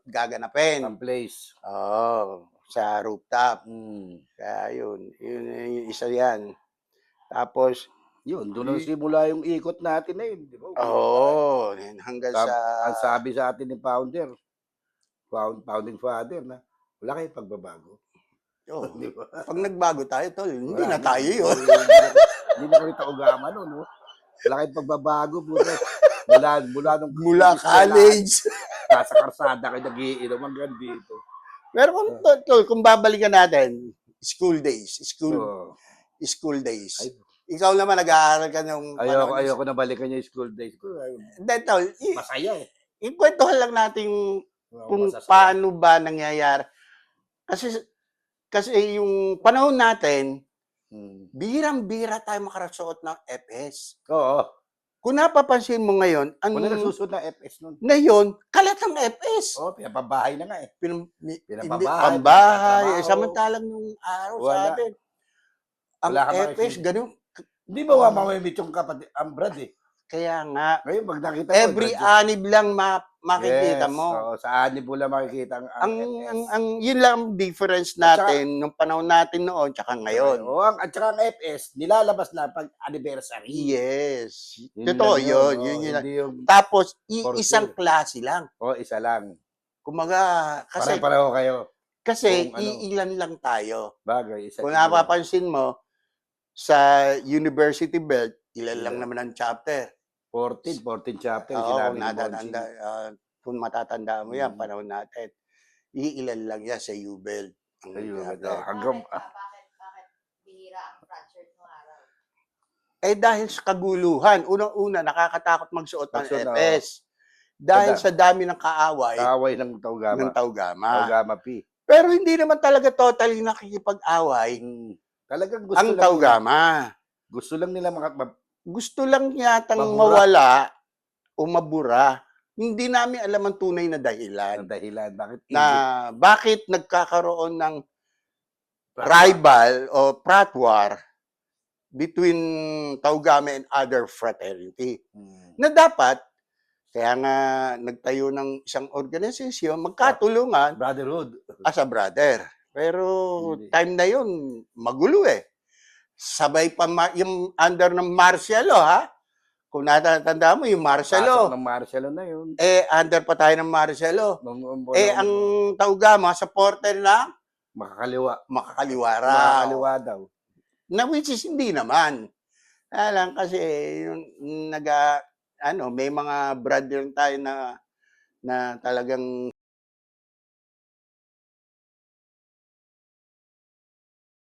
gaganapin. Ang place. Oo, sa rooftop. Hmm. Kaya yun yung isa yan. Tapos Yun, doon ang simula yung ikot natin na yun, di ba? oo, hanggang sa Ang sabi sa atin ni founder, founding father na, wala kayong pagbabago. Di ba? 'pag nagbago tayo tol, hindi Wala na tayo yun. Hindi na kami taugama nun, no? Wala kayong pagbabago, buti. Mula nung Mula eskwelahan, college. nasa karsada kayo nagiinom hanggang dito. Pero kung babalikan natin, school days, Oo. school days. Ay. Ikaw naman nag-aaral ka nung Ayoko na balikan yung school days ko. Hindi tol, Masaya eh. ikwentuhan lang natin kung Masasaya. paano ba nangyayari. Kasi yung panahon natin, bihirang-bihira tayo makarasuot ng FS. Oo. Kung napapansin mo ngayon, Wala nagsusuot ng FS nun. ngayon, kalat ang FS. Oo, pinapabahay na nga eh. Hindi, Pinapabahay, pambahay. pinapatrabaho. Samantalang nung araw sa Wala. atin, ang Wala kang FS, makikita. ganun. Hindi ba mamimit yung kapatid, ang Brad eh. Kaya nga, Ngayon, pag nakita mo, every anib lang makikita yes, mo. oo, sa anib mo lang makikita ang FS. Yun lang ang difference natin nung panahon natin noon tsaka ngayon. Oo, at saka ang FS, nilalabas na pag anniversary. Yes. Yun Totoo lang yun. oo, Yun. hindi yung Tapos, for isang sure. klase lang. Oo, isa lang. Kumaga, kasi Pare-pareho kayo. iilan lang tayo. Bagay, isa. Kung napapansin mo, sa University Belt, ilan lang naman ang chapter. 14 chapter. Oo, sinabi ni kung matatanda mo yan, panahon natin. Iilan lang yan sa U-Belt. Hanggang Bakit bihira ang franchise ng araw? Dahil sa kaguluhan. Unang-una, nakakatakot magsuot ng Magsuot, FS. Dahil sa dami ng kaaway ng Taugama. ng Taugama. Taugama P. Pero hindi naman talaga totally nakikipag-away Talagang ang Taugama. Gusto lang nila Gusto lang yatang mawala o mabura. Hindi namin alam ang tunay na dahilan. Bakit nagkakaroon ng rival o frat war between Taugama and other fraternity. Na dapat, kaya nga nagtayo ng isang organisasyon, magkatulungan brotherhood as a brother. Pero time na yun, magulo eh. Sabay pa yung under ng martial law, ha? Kung natatanda mo, yung martial law. ng martial law na yun. Under pa tayo ng martial law. Ang Taugama, supporter na makakaliwa raw. Makakaliwa daw. Na which is hindi naman. Kaya lang kasi may mga brother tayo na talagang